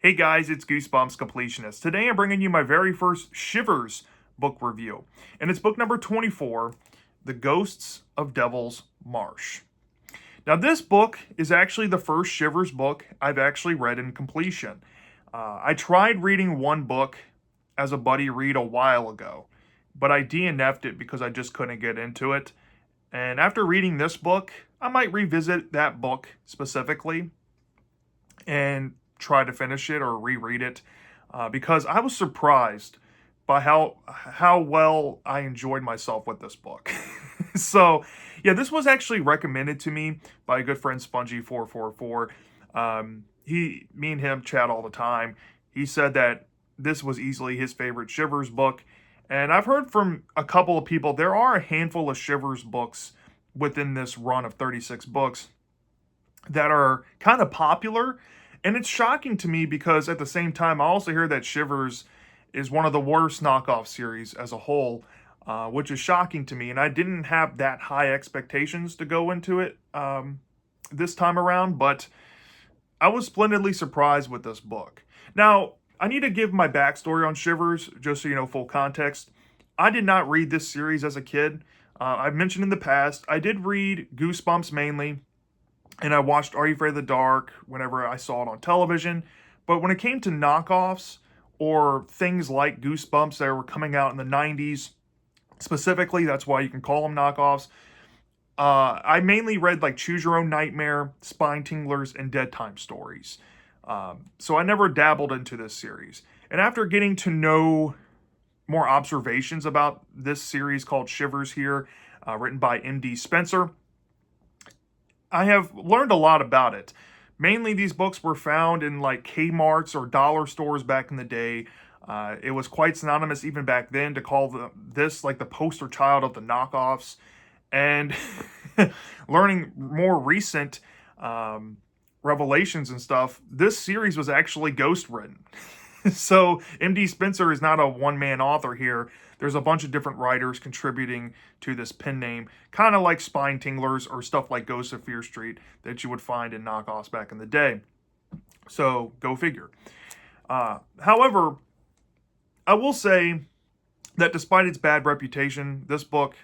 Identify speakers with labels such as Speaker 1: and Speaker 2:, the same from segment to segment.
Speaker 1: Hey guys, it's Goosebumps Completionist. Today I'm bringing you my very first Shivers book review, and it's book number 24, The Ghosts of Devil's Marsh. Now, this book is actually the first Shivers book I've actually read in completion. I tried reading one book as a buddy read a while ago, but I DNF'd it because I just couldn't get into it. And after reading this book, I might revisit that book specifically and try to finish it or reread it because I was surprised by how well I enjoyed myself with this book. So, yeah, this was actually recommended to me by a good friend Spongy444. Me and him chat all the time. He said that this was easily his favorite Shivers book, and I've heard from a couple of people there are a handful of Shivers books within this run of 36 books that are kind of popular. And it's shocking to me because at the same time, I also hear that Shivers is one of the worst knockoff series as a whole, which is shocking to me. And I didn't have that high expectations to go into it this time around, but I was splendidly surprised with this book. Now, I need to give my backstory on Shivers, just so you know, full context. I did not read this series as a kid. I've mentioned in the past, I did read Goosebumps mainly, and I watched Are You Afraid of the Dark whenever I saw it on television. But when it came to knockoffs or things like Goosebumps that were coming out in the 90s, specifically, that's why you can call them knockoffs, I mainly read like Choose Your Own Nightmare, Spine Tinglers, and Dead Time stories. So I never dabbled into this series. And after getting to know more observations about this series called Shivers here, written by M.D. Spencer, I have learned a lot about it. Mainly, these books were found in like Kmart's or dollar stores back in the day. It was quite synonymous even back then to call this like the poster child of the knockoffs. And learning more recent revelations and stuff, this series was actually ghost written. So MD Spencer is not a one-man author here. There's a bunch of different writers contributing to this pen name, kind of like Spine Tinglers or stuff like Ghosts of Fear Street that you would find in knockoffs back in the day. So go figure. However, I will say that despite its bad reputation, this book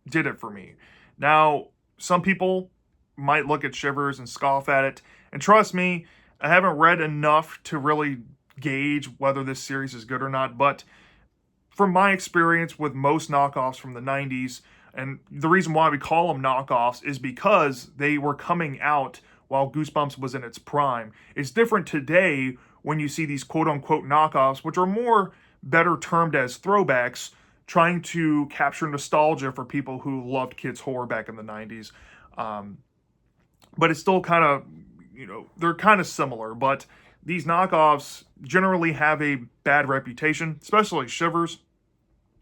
Speaker 1: did it for me. Now, some people might look at Shivers and scoff at it, and trust me, I haven't read enough to really gauge whether this series is good or not, but from my experience with most knockoffs from the 90s, and the reason why we call them knockoffs is because they were coming out while Goosebumps was in its prime. It's different today when you see these quote-unquote knockoffs, which are more better termed as throwbacks, trying to capture nostalgia for people who loved kids' horror back in the 90s. But it's still kind of, they're kind of similar, but these knockoffs generally have a bad reputation, especially Shivers.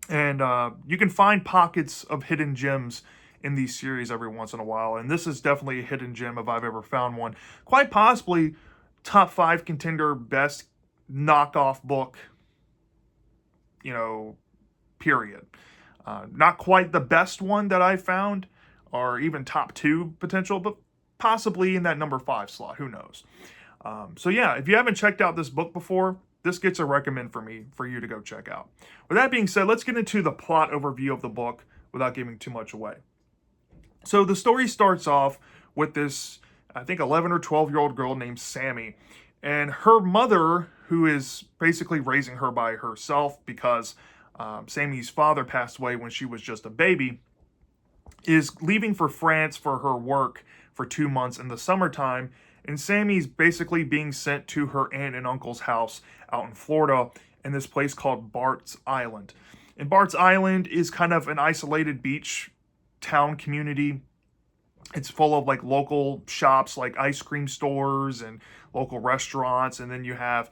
Speaker 1: And you can find pockets of hidden gems in these series every once in a while. And this is definitely a hidden gem if I've ever found one. Quite possibly top 5 contender best knockoff book, period. Not quite the best one that I found, or even top 2 potential, but possibly in that number 5 slot. Who knows? So yeah, if you haven't checked out this book before, this gets a recommend for me for you to go check out. With that being said, let's get into the plot overview of the book without giving too much away. So the story starts off with this, I think, 11 or 12-year-old girl named Sammy, and her mother, who is basically raising her by herself because Sammy's father passed away when she was just a baby, is leaving for France for her work for 2 months in the summertime, and Sammy's basically being sent to her aunt and uncle's house out in Florida in this place called Bart's Island. And Bart's Island is kind of an isolated beach town community. It's full of like local shops like ice cream stores and local restaurants, and then you have,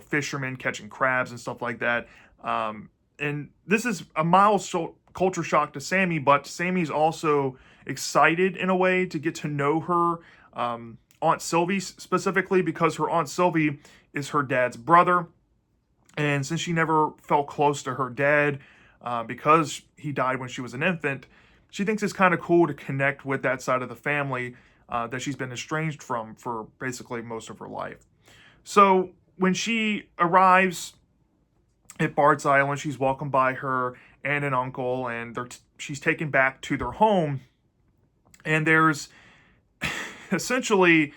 Speaker 1: fishermen catching crabs and stuff like that. And this is a mild culture shock to Sammy, but Sammy's also excited in a way to get to know her Aunt Sylvie specifically because her Aunt Sylvie is her dad's brother. And since she never felt close to her dad because he died when she was an infant, she thinks it's kind of cool to connect with that side of the family that she's been estranged from for basically most of her life. So when she arrives at Bart's Island, she's welcomed by her aunt and uncle, and she's taken back to their home. And there's essentially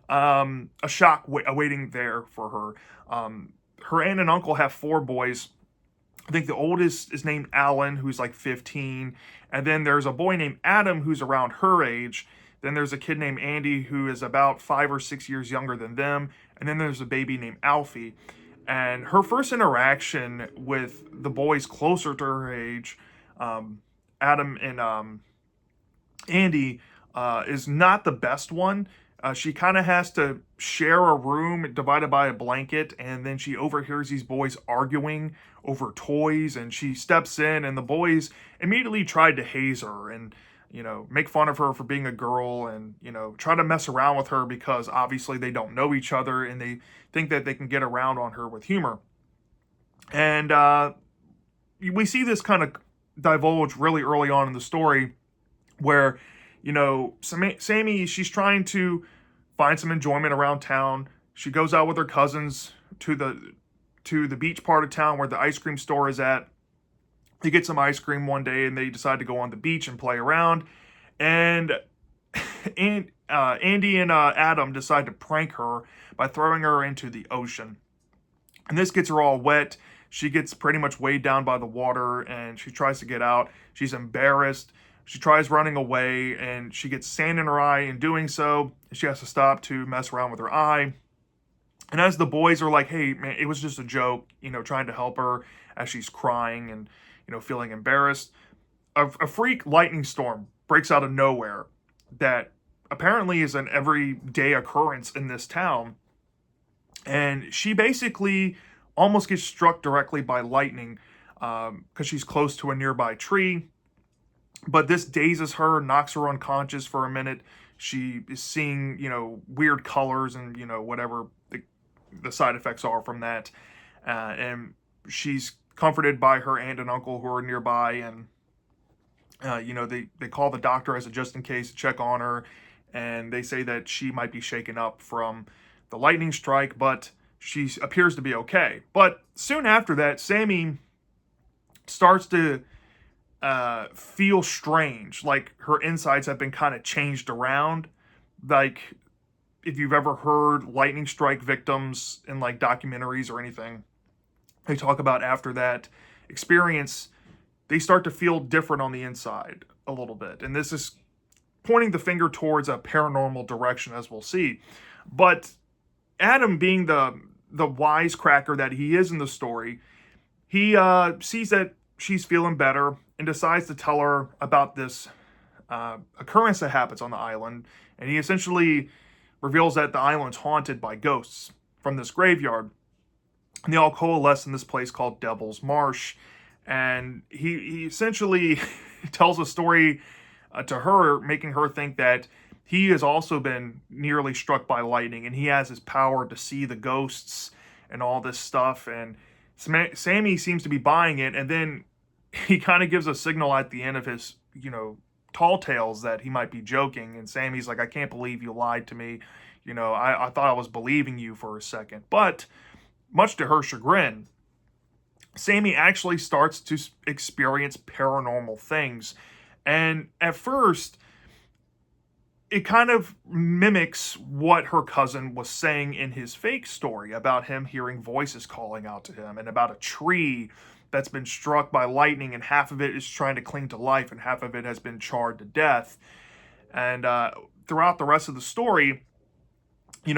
Speaker 1: a shock awaiting there for her. Her aunt and uncle have 4 boys. I think the oldest is named Alan, who's like 15. And then there's a boy named Adam, who's around her age. Then there's a kid named Andy, who is about 5 or 6 years younger than them. And then there's a baby named Alfie. And her first interaction with the boys closer to her age, Adam and Andy, is not the best one. She kind of has to share a room divided by a blanket, and then she overhears these boys arguing over toys, and she steps in, and the boys immediately tried to haze her and, make fun of her for being a girl, and, try to mess around with her because obviously they don't know each other, and they think that they can get around on her with humor. And we see this kind of divulge really early on in the story where, Sammy, she's trying to find some enjoyment around town. She goes out with her cousins to the beach part of town where the ice cream store is at. They get some ice cream one day, and they decide to go on the beach and play around. And Andy and Adam decide to prank her by throwing her into the ocean. And this gets her all wet. She gets pretty much weighed down by the water, and she tries to get out. She's embarrassed. She tries running away, and she gets sand in her eye in doing so. She has to stop to mess around with her eye. And as the boys are like, hey, man, it was just a joke, trying to help her as she's crying and, feeling embarrassed, a freak lightning storm breaks out of nowhere that apparently is an everyday occurrence in this town. And she basically almost gets struck directly by lightning because she's close to a nearby tree. But this dazes her, knocks her unconscious for a minute. She is seeing, weird colors and, whatever the side effects are from that. And she's comforted by her aunt and uncle who are nearby. And, they call the doctor as a just in case to check on her. And they say that she might be shaken up from the lightning strike, but she appears to be okay. But soon after that, Sammy starts to feel strange, like her insides have been kind of changed around. Like if you've ever heard lightning strike victims in like documentaries or anything, they talk about after that experience, they start to feel different on the inside a little bit. And this is pointing the finger towards a paranormal direction, as we'll see. But Adam, being the wisecracker that he is in the story, he sees that she's feeling better and decides to tell her about this occurrence that happens on the island. And he essentially reveals that the island's haunted by ghosts from this graveyard. And they all coalesce in this place called Devil's Marsh. And he essentially tells a story to her, making her think that he has also been nearly struck by lightning, and he has his power to see the ghosts and all this stuff. And Sammy seems to be buying it, and then he kind of gives a signal at the end of his, tall tales that he might be joking. And Sammy's like, I can't believe you lied to me. I thought I was believing you for a second. But much to her chagrin, Sammy actually starts to experience paranormal things. And at first, it kind of mimics what her cousin was saying in his fake story about him hearing voices calling out to him, and about a tree that's been struck by lightning, and half of it is trying to cling to life and half of it has been charred to death. And throughout the rest of the story,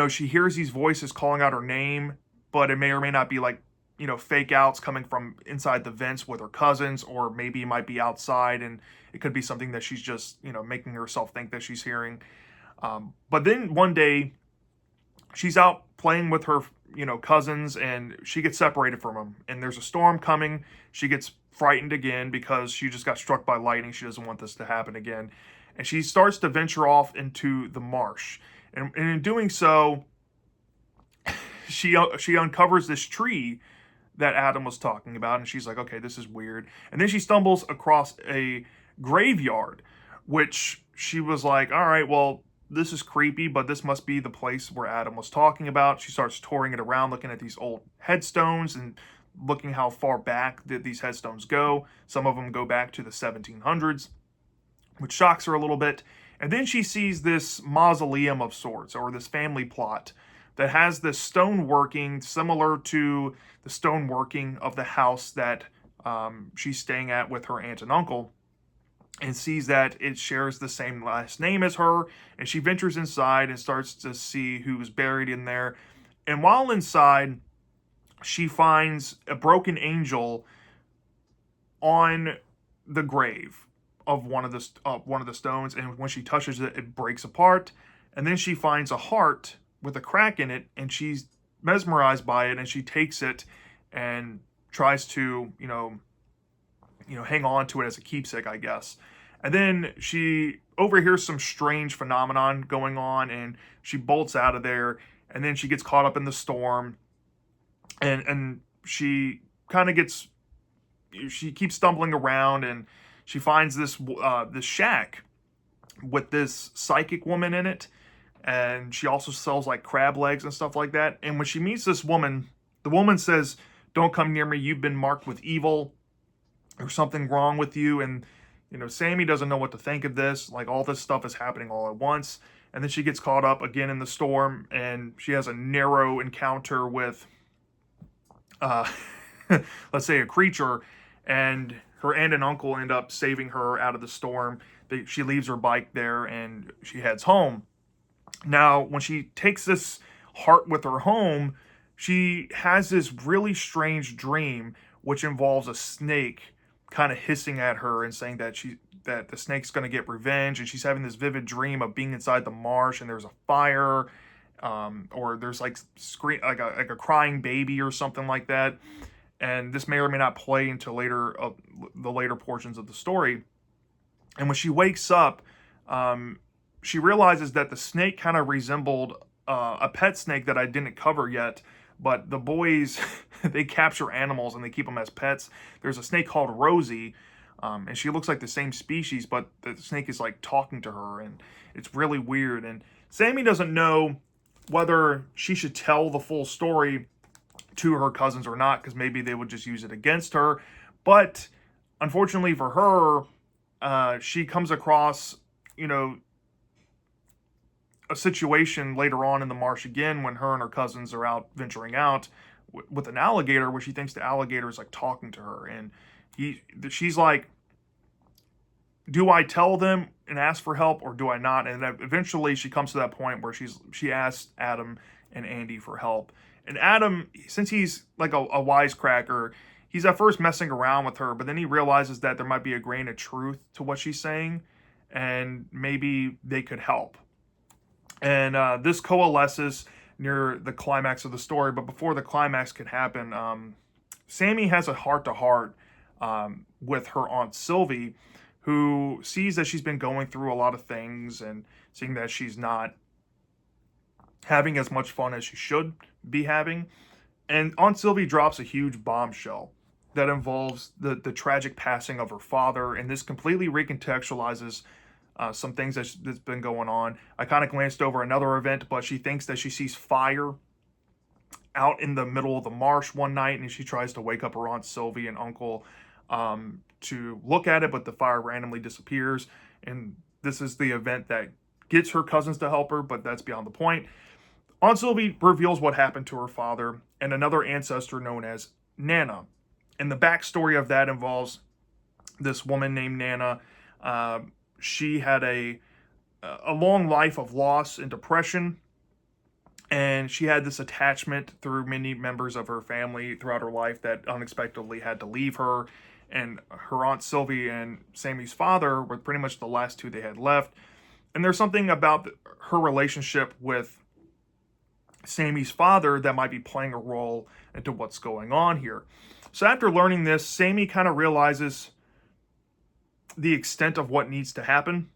Speaker 1: she hears these voices calling out her name, but it may or may not be like, fake outs coming from inside the vents with her cousins, or maybe it might be outside and it could be something that she's just, making herself think that she's hearing. But then one day she's out playing with her, cousins, and she gets separated from them. And there's a storm coming. She gets frightened again because she just got struck by lightning. She doesn't want this to happen again. And she starts to venture off into the marsh. And in doing so, she uncovers this tree that Adam was talking about, and she's like, okay, this is weird. And then she stumbles across a graveyard, which she was like, all right, well, this is creepy, but this must be the place where Adam was talking about. She starts touring it around, looking at these old headstones and looking how far back these headstones go. Some of them go back to the 1700s, which shocks her a little bit. And then she sees this mausoleum of sorts, or this family plot, that has this stoneworking similar to the stoneworking of the house that she's staying at with her aunt and uncle, and sees that it shares the same last name as her. And she ventures inside and starts to see who's buried in there. And while inside, she finds a broken angel on the grave of one of the stones, and when she touches it, it breaks apart. And then she finds a heart with a crack in it, and she's mesmerized by it, and she takes it and tries to hang on to it as a keepsake, I guess. And then she overhears some strange phenomenon going on, and she bolts out of there. And then she gets caught up in the storm, and she kind of she keeps stumbling around, and she finds this shack with this psychic woman in it, and she also sells like crab legs and stuff like that. And when she meets this woman, the woman says, "Don't come near me. You've been marked with evil. There's something wrong with you." And Sammy doesn't know what to think of this. Like, all this stuff is happening all at once. And then she gets caught up again in the storm, and she has a narrow encounter with, let's say, a creature, and her aunt and uncle end up saving her out of the storm. She leaves her bike there, and she heads home. Now, when she takes this heart with her home, she has this really strange dream, which involves a snake kind of hissing at her and saying that the snake's going to get revenge. And she's having this vivid dream of being inside the marsh, and there's a fire, or there's like a crying baby or something like that. And this may or may not play until the later portions of the story. And when she wakes up, she realizes that the snake kind of resembled a pet snake that I didn't cover yet. But the boys, they capture animals and they keep them as pets. There's a snake called Rosie, and she looks like the same species, but the snake is like talking to her, and it's really weird. And Sammy doesn't know whether she should tell the full story to her cousins or not, because maybe they would just use it against her. But unfortunately for her, she comes across, a situation later on in the marsh again when her and her cousins are out venturing out with an alligator, where she thinks the alligator is like talking to her, and she's like, do I tell them and ask for help, or do I not? And eventually she comes to that point where she asks Adam and Andy for help. And Adam, since he's like a wisecracker, he's at first messing around with her, but then he realizes that there might be a grain of truth to what she's saying, and maybe they could help. And this coalesces near the climax of the story. But before the climax can happen, Sammy has a heart-to-heart with her Aunt Sylvie, who sees that she's been going through a lot of things and seeing that she's not having as much fun as she should be having. And Aunt Sylvie drops a huge bombshell that involves the tragic passing of her father, and this completely recontextualizes some things that's been going on. I kind of glanced over another event, but she thinks that she sees fire out in the middle of the marsh one night, and she tries to wake up her Aunt Sylvie and uncle to look at it, but the fire randomly disappears. And this is the event that gets her cousins to help her, but that's beyond the point. Aunt Sylvie reveals what happened to her father and another ancestor known as Nana. And the backstory of that involves this woman named Nana. She had a long life of loss and depression, and she had this attachment through many members of her family throughout her life that unexpectedly had to leave her. And her Aunt Sylvie and Sammy's father were pretty much the last two they had left. And there's something about her relationship with Sammy's father that might be playing a role into what's going on here. So after learning this, Sammy kind of realizes the extent of what needs to happen.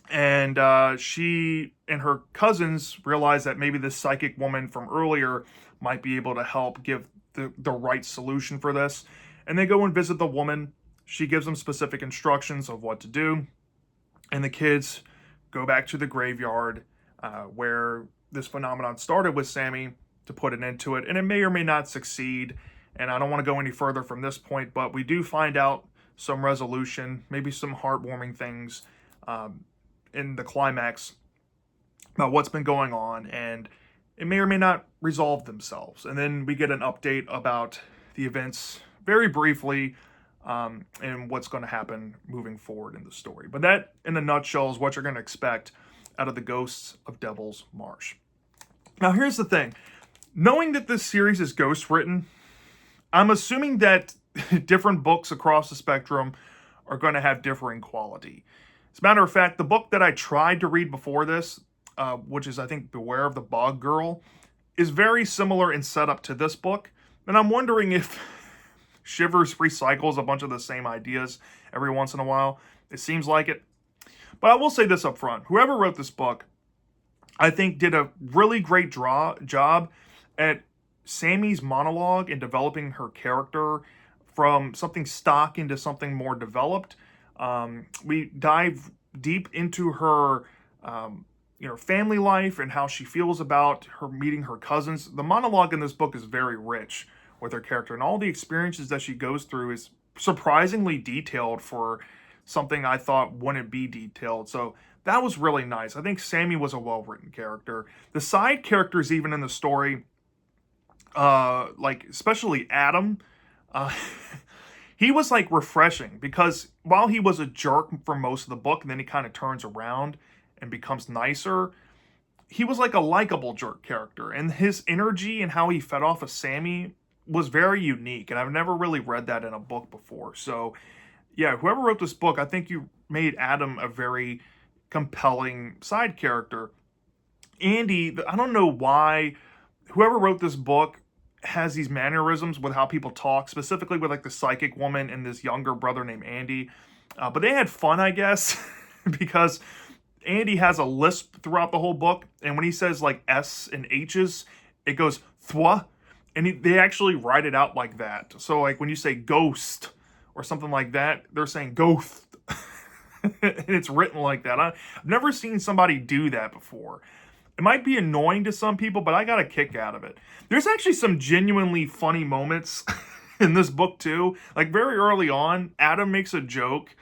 Speaker 1: And she and her cousins realize that maybe this psychic woman from earlier might be able to help give the right solution for this. And they go and visit the woman. She gives them specific instructions of what to do. And the kids go back to the graveyard where this phenomenon started with Sammy to put an end to it. And it may or may not succeed. And I don't want to go any further from this point, but we do find out some resolution, maybe some heartwarming things in the climax about what's been going on. And it may or may not resolve themselves. And then we get an update about the events very briefly and what's going to happen moving forward in the story. But that, in a nutshell, is what you're going to expect out of the Ghosts of Devil's Marsh. Now, here's the thing. Knowing that this series is ghost written, I'm assuming that different books across the spectrum are going to have differing quality. As a matter of fact, the book that I tried to read before this, which is, I think, Beware of the Bog Girl, is very similar in setup to this book. And I'm wondering if Shivers recycles a bunch of the same ideas every once in a while. It seems like it. But I will say this up front. Whoever wrote this book, I think, did a really great job at Sammy's monologue and developing her character from something stock into something more developed. We dive deep into her family life and how she feels about her meeting her cousins. The monologue in this book is very rich with her character, and all the experiences that she goes through is surprisingly detailed for something I thought wouldn't be detailed. So that was really nice. I think Sammy was a well-written character. The side characters, even in the story, especially Adam, he was like refreshing, because while he was a jerk for most of the book, and then he kind of turns around and becomes nicer, he was like a likable jerk character, and his energy and how he fed off of Sammy was very unique, and I've never really read that in a book before. So yeah, whoever wrote this book, I think you made Adam a very compelling side character. Andy, I don't know why whoever wrote this book has these mannerisms with how people talk, specifically with like the psychic woman and this younger brother named Andy. But they had fun, I guess, because Andy has a lisp throughout the whole book. And when he says like S and H's, it goes thwa. And they actually write it out like that. So like when you say ghost or something like that, they're saying ghost. And it's written like that. I've never seen somebody do that before. It might be annoying to some people, but I got a kick out of it. There's actually some genuinely funny moments in this book too. Like very early on, Adam makes a joke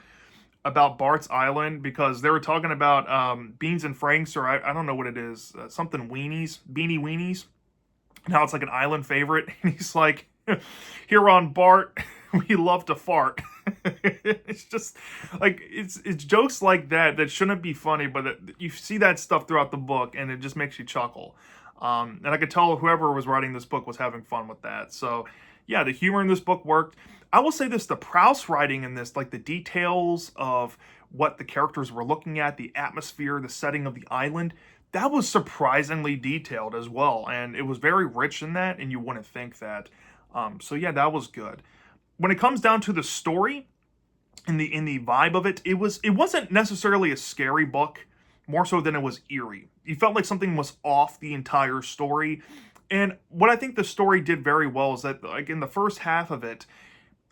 Speaker 1: about Bart's Island because they were talking about Beans and Franks, or I don't know what it is, something weenies, beanie weenies. Now it's like an island favorite. And he's like, here on Bart, we love to fart. It's just like, it's jokes like that shouldn't be funny, but you see that stuff throughout the book and it just makes you chuckle. And I could tell whoever was writing this book was having fun with that. So yeah, the humor in this book worked. I will say this, the Prouse writing in this, like the details of what the characters were looking at, the atmosphere, the setting of the island, that was surprisingly detailed as well. And it was very rich in that, and you wouldn't think that. So yeah, that was good. When it comes down to the story and the vibe of it, it wasn't necessarily a scary book, more so than it was eerie. You felt like something was off the entire story. And what I think the story did very well is that, like, in the first half of it,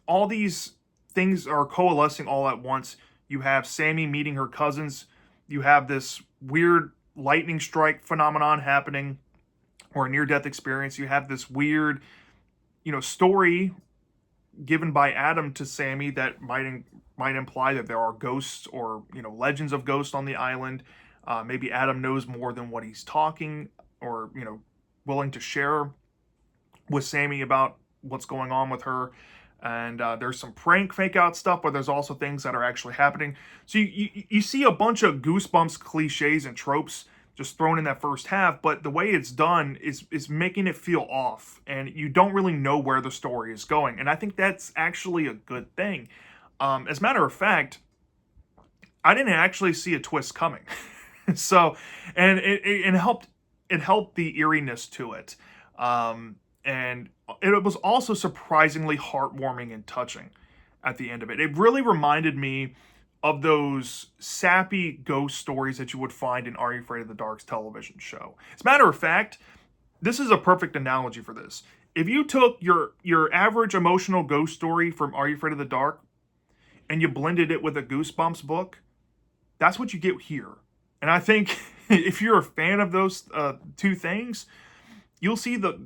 Speaker 1: all these things are coalescing all at once. You have Sammy meeting her cousins. You have this weird lightning strike phenomenon happening, or a near-death experience. You have this weird, story given by Adam to Sammy that might imply that there are ghosts or, legends of ghosts on the island. Maybe Adam knows more than what he's talking or, willing to share with Sammy about what's going on with her. And there's some prank fake out stuff, but there's also things that are actually happening. So you see a bunch of Goosebumps cliches and tropes just thrown in that first half, but the way it's done is making it feel off, and you don't really know where the story is going. And I think that's actually a good thing. As a matter of fact, I didn't actually see a twist coming. So, and it helped the eeriness to it. And it was also surprisingly heartwarming and touching at the end of it. It really reminded me of those sappy ghost stories that you would find in Are You Afraid of the Dark's television show. As a matter of fact, this is a perfect analogy for this. If you took your average emotional ghost story from Are You Afraid of the Dark and you blended it with a Goosebumps book, that's what you get here. And I think if you're a fan of those two things, you'll see the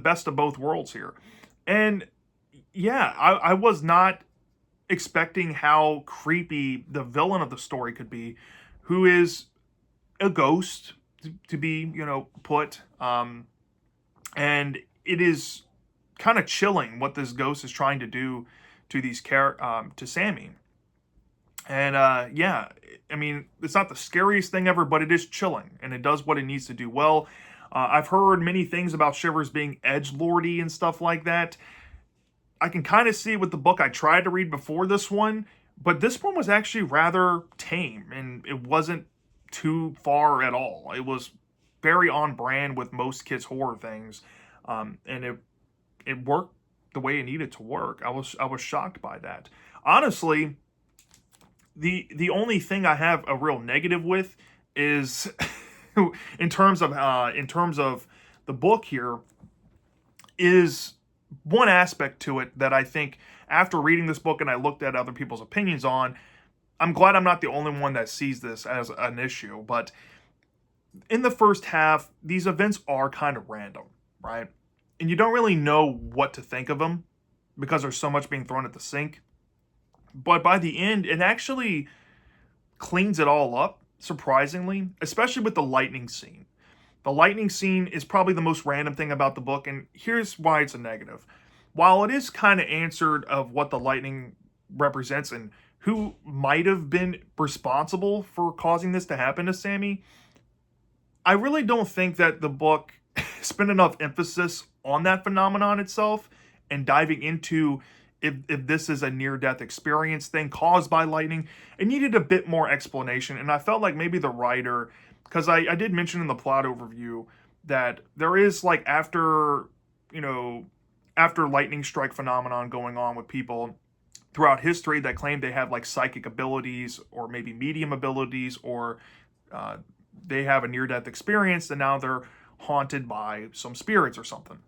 Speaker 1: best of both worlds here. And yeah, I was not expecting how creepy the villain of the story could be, who is a ghost to be, put. And it is kind of chilling what this ghost is trying to do to to Sammy. And yeah, I mean, it's not the scariest thing ever, but it is chilling, and it does what it needs to do well. I've heard many things about Shivers being edgelordy and stuff like that. I can kind of see it with the book I tried to read before this one, but this one was actually rather tame, and it wasn't too far at all. It was very on brand with most kids' horror things, and it worked the way it needed to work. I was shocked by that. Honestly, the only thing I have a real negative with is in terms of the book here is one aspect to it that I think after reading this book and I looked at other people's opinions on, I'm glad I'm not the only one that sees this as an issue. But in the first half, these events are kind of random, right? And you don't really know what to think of them because there's so much being thrown at the sink. But by the end, it actually cleans it all up, surprisingly, especially with the lightning scene. The lightning scene is probably the most random thing about the book, and here's why it's a negative. While it is kind of answered of what the lightning represents and who might have been responsible for causing this to happen to Sammy, I really don't think that the book spent enough emphasis on that phenomenon itself and diving into if this is a near-death experience thing caused by lightning. It needed a bit more explanation, and I felt like maybe the writer, because I did mention in the plot overview that there is, like, after lightning strike phenomenon going on with people throughout history that claim they have, like, psychic abilities or maybe medium abilities, or they have a near-death experience and now they're haunted by some spirits or something.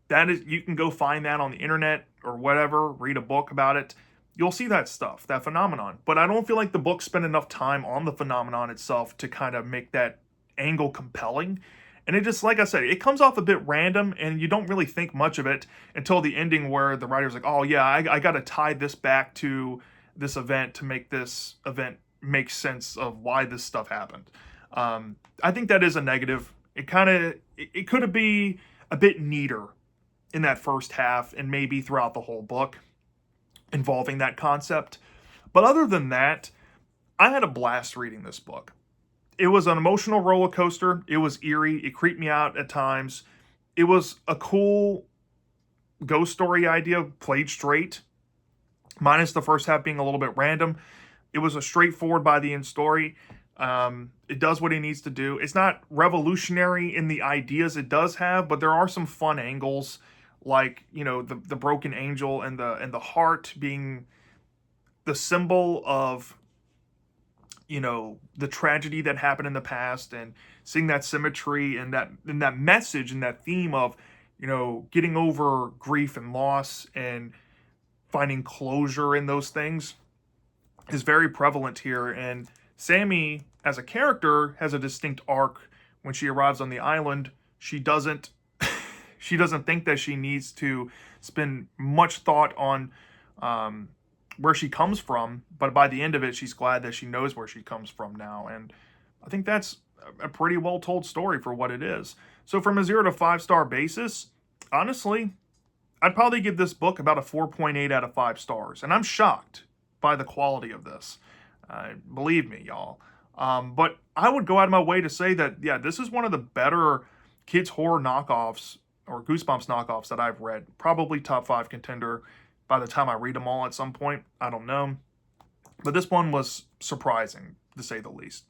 Speaker 1: That is, you can go find that on the internet or whatever, read a book about it. You'll see that stuff, that phenomenon. But I don't feel like the book spent enough time on the phenomenon itself to kind of make that angle compelling. And it just, like I said, it comes off a bit random, and you don't really think much of it until the ending where the writer's like, oh yeah, I got to tie this back to this event to make this event make sense of why this stuff happened. I think that is a negative. It could have been a bit neater in that first half and maybe throughout the whole book involving that concept. But other than that, I had a blast reading this book. It was an emotional roller coaster. It was eerie. It creeped me out at times. It was a cool ghost story idea played straight, minus the first half being a little bit random. It was a straightforward by the end story. It does what it needs to do. It's not revolutionary in the ideas it does have, but there are some fun angles, like, the broken angel and the heart being the symbol of, the tragedy that happened in the past, and seeing that symmetry and that message and that theme of, getting over grief and loss and finding closure in those things is very prevalent here. And Sammy, as a character, has a distinct arc. When she arrives on the island, she doesn't think that she needs to spend much thought on where she comes from, but by the end of it, she's glad that she knows where she comes from now. And I think that's a pretty well told story for what it is. So from a 0 to 5 star basis, honestly, I'd probably give this book about a 4.8 out of 5 stars. And I'm shocked by the quality of this. Believe me, y'all. But I would go out of my way to say that, yeah, this is one of the better kids' horror knockoffs or Goosebumps knockoffs that I've read. Probably top 5 contender by the time I read them all at some point. I don't know. But this one was surprising, to say the least.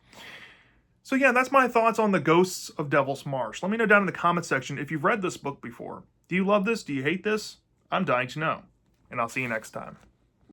Speaker 1: So yeah, that's my thoughts on the Ghosts of Devil's Marsh. Let me know down in the comment section if you've read this book before. Do you love this? Do you hate this? I'm dying to know. And I'll see you next time.